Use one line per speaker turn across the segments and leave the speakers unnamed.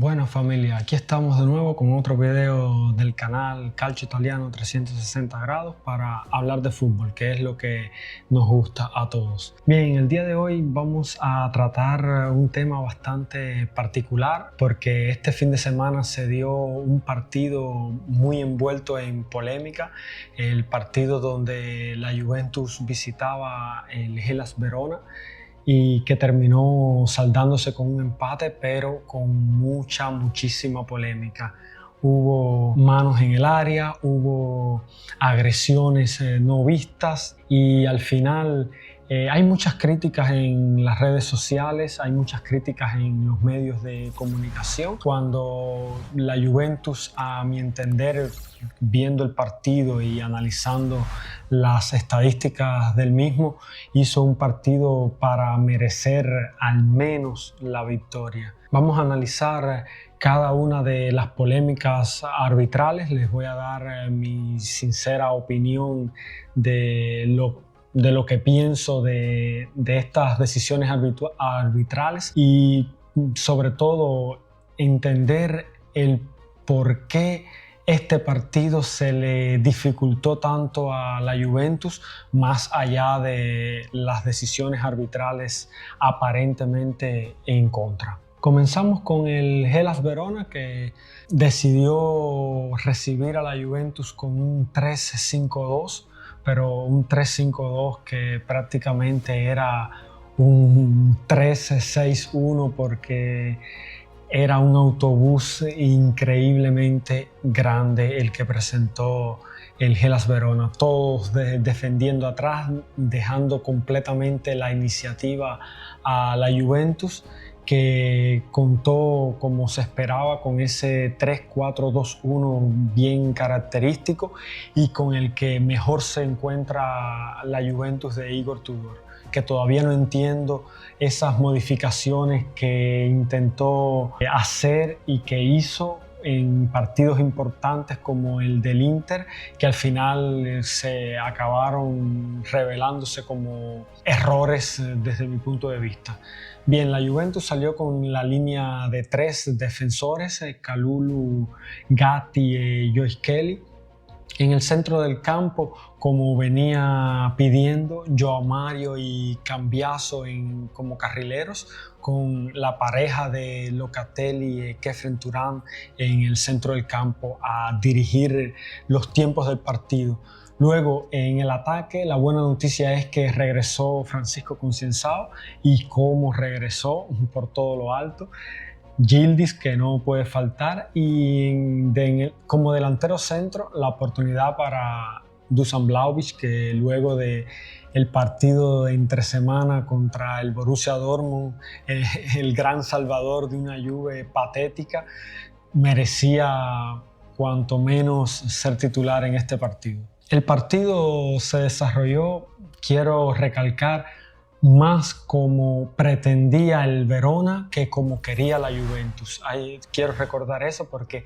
Bueno familia, aquí estamos de nuevo con otro video del canal Calcio Italiano 360 grados para hablar de fútbol, que es lo que nos gusta a todos. Bien, el día de hoy vamos a tratar un tema bastante particular porque este fin de semana se dio un partido muy envuelto en polémica, el partido donde la Juventus visitaba el Hellas Verona y que terminó saldándose con un empate, pero con muchísima polémica. Hubo manos en el área, hubo agresiones no vistas y al final hay muchas críticas en las redes sociales, hay muchas críticas en los medios de comunicación. Cuando la Juventus, a mi entender, viendo el partido y analizando las estadísticas del mismo, hizo un partido para merecer al menos la victoria. Vamos a analizar cada una de las polémicas arbitrales. Les voy a dar mi sincera opinión de lo que pienso de estas decisiones arbitrales y sobre todo entender el por qué este partido se le dificultó tanto a la Juventus, más allá de las decisiones arbitrales aparentemente en contra. Comenzamos con el Hellas Verona, que decidió recibir a la Juventus con un 3-5-2, pero un 3-5-2 que prácticamente era un 3-6-1 porque era un autobús increíblemente grande el que presentó el Hellas Verona, todos defendiendo atrás, dejando completamente la iniciativa a la Juventus, que contó como se esperaba con ese 3-4-2-1 bien característico y con el que mejor se encuentra la Juventus de Igor Tudor, que todavía no entiendo esas modificaciones que intentó hacer y que hizo en partidos importantes como el del Inter, que al final se acabaron revelándose como errores desde mi punto de vista. Bien, la Juventus salió con la línea de tres defensores, Kalulu, Gatti y Joe Kelly. En el centro del campo, como venía pidiendo, Joao Mario y Cambiaso como carrileros, con la pareja de Locatelli y Khéphren Thuram en el centro del campo a dirigir los tiempos del partido. Luego, en el ataque, la buena noticia es que regresó Francisco Concienzao, y cómo regresó por todo lo alto. Yildiz, que no puede faltar, y como delantero centro la oportunidad para Dusan Vlahovic, que luego de el partido de entre semana contra el Borussia Dortmund, el gran salvador de una Juve patética, merecía cuanto menos ser titular en este partido. El partido se desarrolló, quiero recalcar, más como pretendía el Verona que como quería la Juventus. Quiero recordar eso porque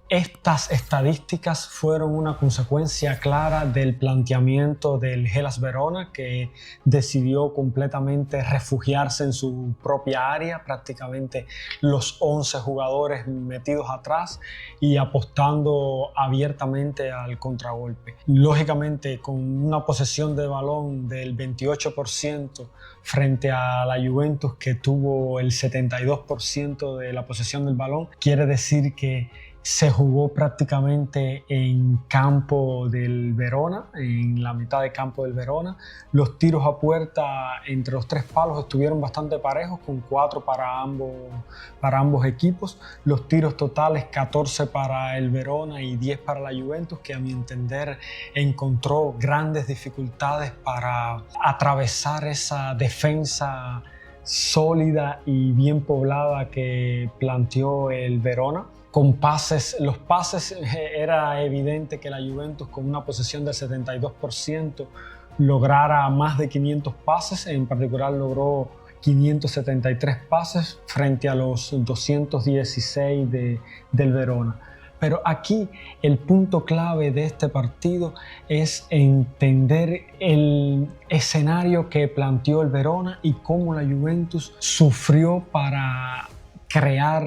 estas estadísticas fueron una consecuencia clara del planteamiento del Hellas Verona, que decidió completamente refugiarse en su propia área, prácticamente los 11 jugadores metidos atrás y apostando abiertamente al contragolpe. Lógicamente, con una posesión de balón del 28% frente a la Juventus, que tuvo el 72% de la posesión del balón, quiere decir que se jugó prácticamente en campo del Verona, en la mitad de campo del Verona. Los tiros a puerta entre los tres palos estuvieron bastante parejos, con 4 para ambos equipos. Los tiros totales, 14 para el Verona y 10 para la Juventus, que a mi entender encontró grandes dificultades para atravesar esa defensa sólida y bien poblada que planteó el Verona. Con los pases era evidente que la Juventus, con una posesión del 72%, lograra más de 500 pases. En particular logró 573 pases frente a los 216 del Verona. Pero aquí el punto clave de este partido es entender el escenario que planteó el Verona y cómo la Juventus sufrió para crear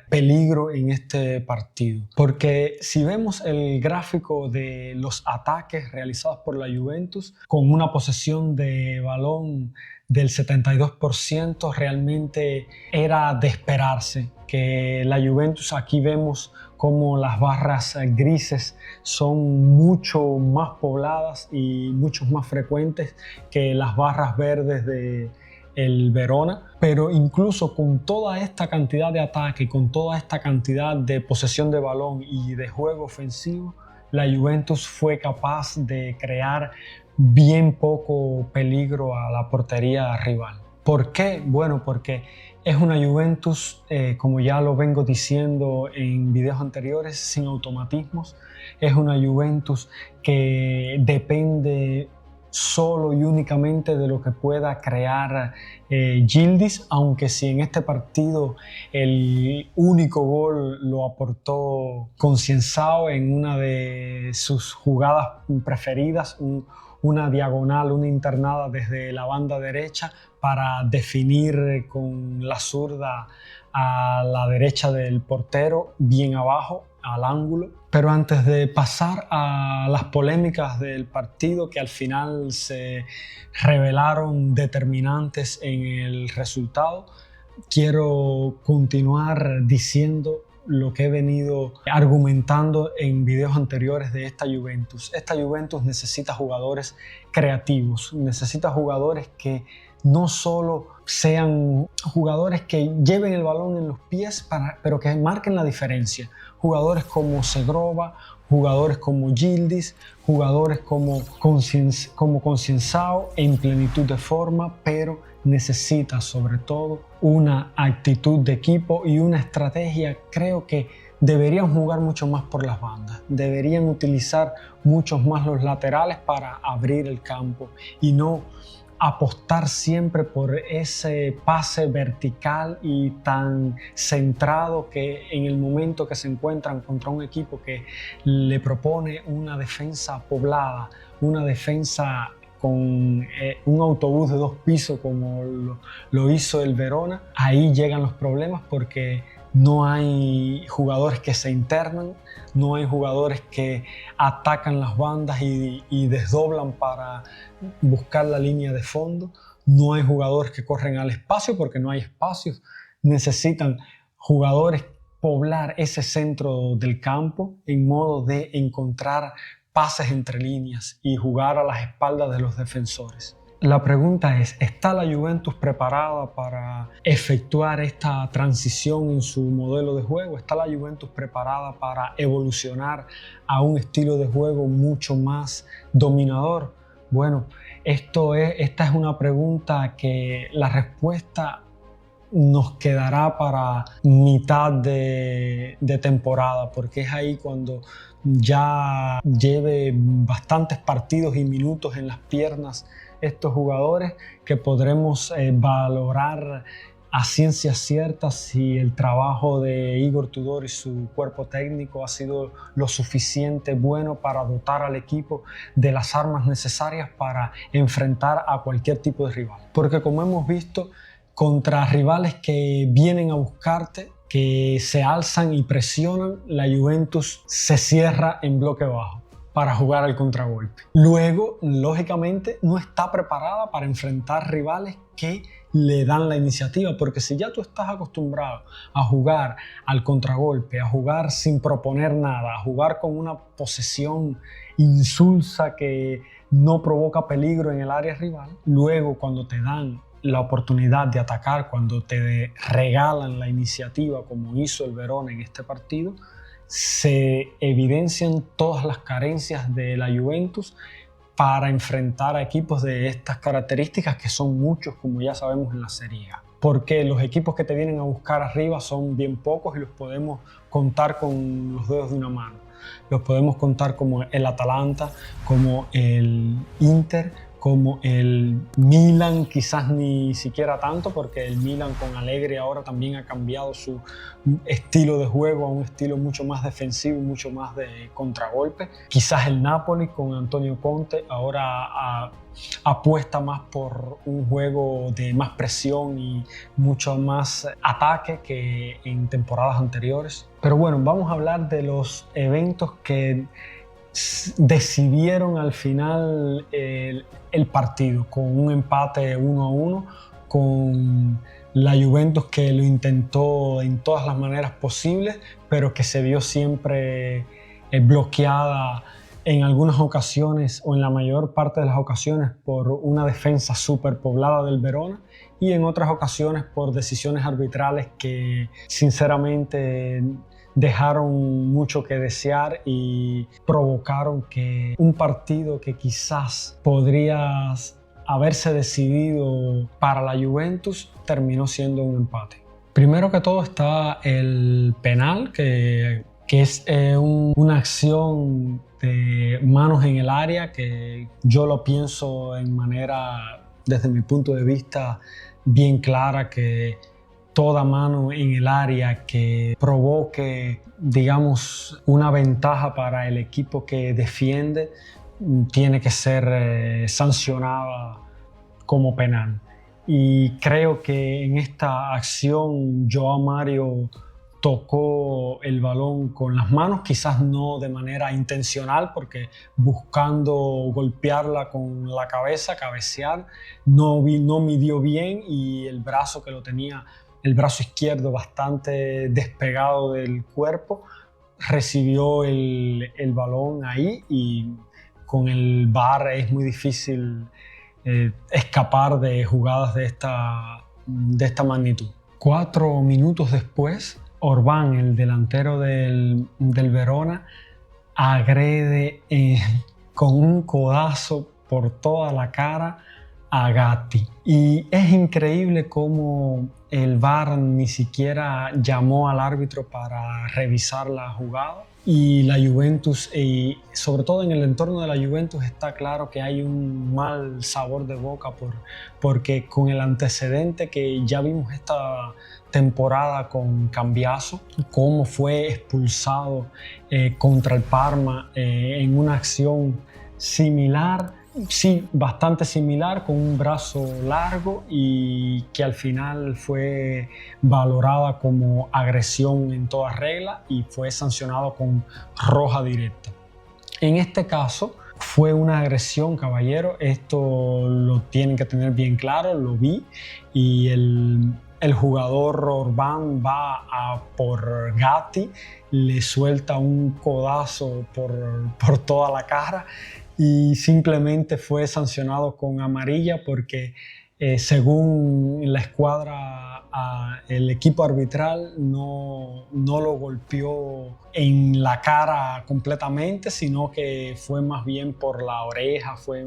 peligro en este partido. Porque si vemos el gráfico de los ataques realizados por la Juventus, con una posesión de balón del 72%, realmente era de esperarse que la Juventus, aquí vemos como las barras grises son mucho más pobladas y mucho más frecuentes que las barras verdes de el Verona, pero incluso con toda esta cantidad de ataque, con toda esta cantidad de posesión de balón y de juego ofensivo, la Juventus fue capaz de crear bien poco peligro a la portería rival. ¿Por qué? Bueno, porque es una Juventus, como ya lo vengo diciendo en videos anteriores, sin automatismos. Es una Juventus que depende solo y únicamente de lo que pueda crear Yildiz, aunque si en este partido el único gol lo aportó Concienzao en una de sus jugadas preferidas, una diagonal, una internada desde la banda derecha para definir con la zurda a la derecha del portero, bien abajo, al ángulo. Pero antes de pasar a las polémicas del partido que al final se revelaron determinantes en el resultado, quiero continuar diciendo lo que he venido argumentando en videos anteriores de esta Juventus. Esta Juventus necesita jugadores creativos, necesita jugadores que no solo sean jugadores que lleven el balón en los pies, pero que marquen la diferencia. Jugadores como Segrova, jugadores como Yildiz, jugadores como Concienzao en plenitud de forma, pero necesita sobre todo una actitud de equipo y una estrategia. Creo que deberían jugar mucho más por las bandas, deberían utilizar muchos más los laterales para abrir el campo y no apostar siempre por ese pase vertical y tan centrado que en el momento que se encuentran contra un equipo que le propone una defensa poblada, una defensa con un autobús de 2 pisos como lo hizo el Verona, ahí llegan los problemas porque no hay jugadores que se internan, no hay jugadores que atacan las bandas y desdoblan para buscar la línea de fondo, no hay jugadores que corren al espacio porque no hay espacios. Necesitan jugadores poblar ese centro del campo en modo de encontrar pases entre líneas y jugar a las espaldas de los defensores. La pregunta es, ¿está la Juventus preparada para efectuar esta transición en su modelo de juego? ¿Está la Juventus preparada para evolucionar a un estilo de juego mucho más dominador? Bueno, esta es una pregunta que la respuesta nos quedará para mitad de temporada, porque es ahí cuando ya lleve bastantes partidos y minutos en las piernas estos jugadores que podremos valorar a ciencia cierta si el trabajo de Igor Tudor y su cuerpo técnico ha sido lo suficiente bueno para dotar al equipo de las armas necesarias para enfrentar a cualquier tipo de rival. Porque como hemos visto, contra rivales que vienen a buscarte, que se alzan y presionan, la Juventus se cierra en bloque bajo para jugar al contragolpe. Luego, lógicamente, no está preparada para enfrentar rivales que le dan la iniciativa, porque si ya tú estás acostumbrado a jugar al contragolpe, a jugar sin proponer nada, a jugar con una posesión insulsa que no provoca peligro en el área rival, luego cuando te dan la oportunidad de atacar, cuando te regalan la iniciativa como hizo el Verona en este partido, se evidencian todas las carencias de la Juventus para enfrentar a equipos de estas características, que son muchos, como ya sabemos, en la Serie A. Porque los equipos que te vienen a buscar arriba son bien pocos y los podemos contar con los dedos de una mano. Los podemos contar como el Atalanta, como el Inter, como el Milan, quizás ni siquiera tanto, porque el Milan con Allegri ahora también ha cambiado su estilo de juego a un estilo mucho más defensivo, mucho más de contragolpe. Quizás el Napoli con Antonio Conte ahora apuesta más por un juego de más presión y mucho más ataque que en temporadas anteriores. Pero bueno, vamos a hablar de los eventos que decidieron al final el partido, con un empate 1-1, con la Juventus que lo intentó en todas las maneras posibles, pero que se vio siempre bloqueada en algunas ocasiones, o en la mayor parte de las ocasiones, por una defensa superpoblada del Verona, y en otras ocasiones por decisiones arbitrales que sinceramente dejaron mucho que desear y provocaron que un partido que quizás podría haberse decidido para la Juventus terminó siendo un empate. Primero que todo está el penal, que es una acción de manos en el área, que yo lo pienso en manera, desde mi punto de vista, bien clara, que toda mano en el área que provoque, digamos, una ventaja para el equipo que defiende tiene que ser sancionada como penal. Y creo que en esta acción Joao Mario tocó el balón con las manos, quizás no de manera intencional, porque buscando golpearla con la cabeza, cabecear, no midió bien, y el brazo que lo tenía, el brazo izquierdo bastante despegado del cuerpo, recibió el balón ahí, y con el VAR es muy difícil escapar de jugadas de esta magnitud. 4 minutos después, Orbán, el delantero del Verona, agrede con un codazo por toda la cara a Gatti. Y es increíble cómo el VAR ni siquiera llamó al árbitro para revisar la jugada. Y la Juventus, y sobre todo en el entorno de la Juventus, está claro que hay un mal sabor de boca porque con el antecedente que ya vimos esta temporada con Cambiaso, cómo fue expulsado contra el Parma en una acción similar, sí, bastante similar, con un brazo largo, y que al final fue valorada como agresión en toda regla y fue sancionado con roja directa. En este caso fue una agresión, caballero, esto lo tienen que tener bien claro, lo vi, y el jugador Orbán va por Gatti, le suelta un codazo por toda la cara, y simplemente fue sancionado con amarilla porque según la escuadra, el equipo arbitral no lo golpeó en la cara completamente, sino que fue más bien por la oreja, fue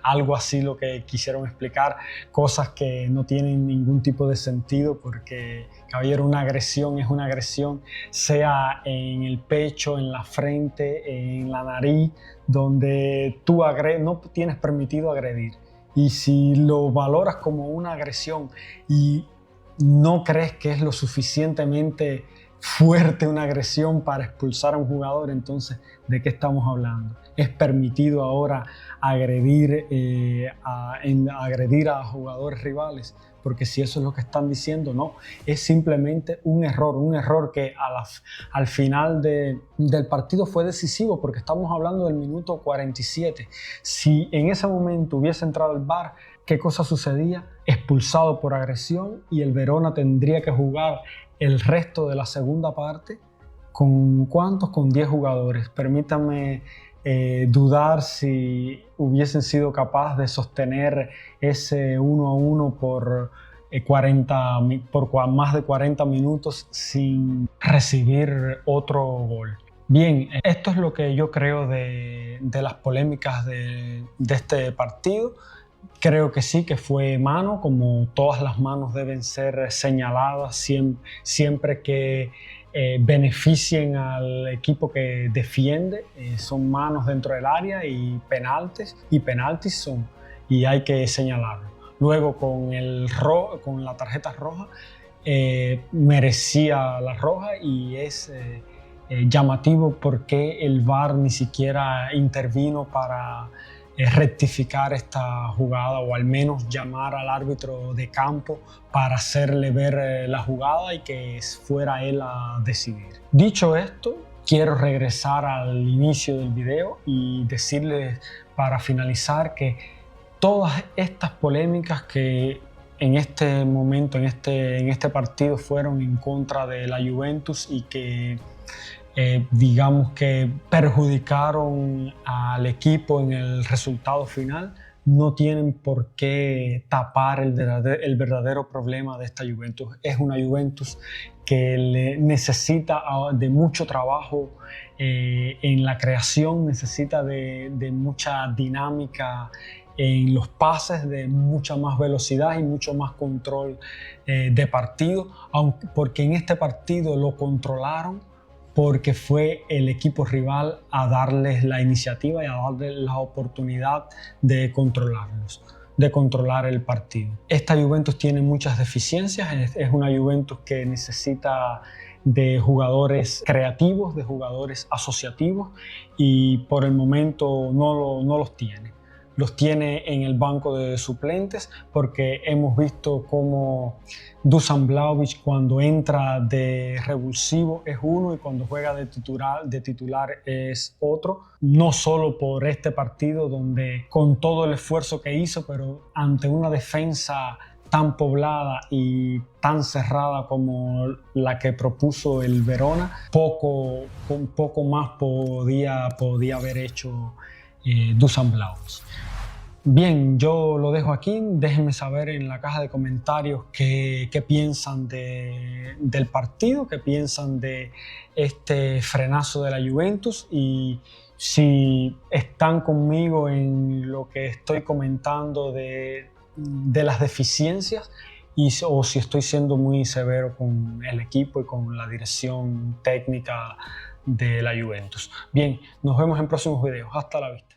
algo así lo que quisieron explicar, cosas que no tienen ningún tipo de sentido, porque, caballero, una agresión es una agresión, sea en el pecho, en la frente, en la nariz, donde tú no tienes permitido agredir. Y si lo valoras como una agresión y no crees que es lo suficientemente fuerte una agresión para expulsar a un jugador, entonces, ¿de qué estamos hablando? ¿Es permitido ahora agredir a jugadores rivales? Porque si eso es lo que están diciendo, no, es simplemente un error que al final del partido fue decisivo, porque estamos hablando del minuto 47. Si en ese momento hubiese entrado el VAR, ¿qué cosa sucedía? Expulsado por agresión, y el Verona tendría que jugar el resto de la segunda parte ¿con cuántos? Con 10 jugadores. Permítanme dudar si hubiesen sido capaces de sostener ese 1-1 por más de 40 minutos sin recibir otro gol. Bien, esto es lo que yo creo de las polémicas de este partido. Creo que sí, que fue mano, como todas las manos deben ser señaladas siempre que beneficien al equipo que defiende. Son manos dentro del área, y penaltis son. y hay que señalarlo. Luego con la tarjeta roja merecía la roja y es llamativo porque el VAR ni siquiera intervino para rectificar esta jugada o al menos llamar al árbitro de campo para hacerle ver la jugada y que fuera él a decidir. Dicho esto, quiero regresar al inicio del video y decirles para finalizar que todas estas polémicas que en este momento, en este partido fueron en contra de la Juventus y que digamos que perjudicaron al equipo en el resultado final, no tienen por qué tapar el verdadero problema de esta Juventus. Es una Juventus que necesita de mucho trabajo en la creación, necesita de mucha dinámica en los pases, de mucha más velocidad y mucho más control de partido, porque en este partido lo controlaron porque fue el equipo rival a darles la iniciativa y a darles la oportunidad de controlarlos, de controlar el partido. Esta Juventus tiene muchas deficiencias, es una Juventus que necesita de jugadores creativos, de jugadores asociativos y por el momento no los tiene. Los tiene en el banco de suplentes porque hemos visto cómo Dusan Vlahovic cuando entra de revulsivo es uno y cuando juega de titular es otro. No solo por este partido donde con todo el esfuerzo que hizo, pero ante una defensa tan poblada y tan cerrada como la que propuso el Verona, poco más podía haber hecho Dusan Vlahovic. Bien, yo lo dejo aquí. Déjenme saber en la caja de comentarios qué piensan del partido, qué piensan de este frenazo de la Juventus y si están conmigo en lo que estoy comentando de las deficiencias o si estoy siendo muy severo con el equipo y con la dirección técnica de la Juventus. Bien, nos vemos en próximos videos. Hasta la vista.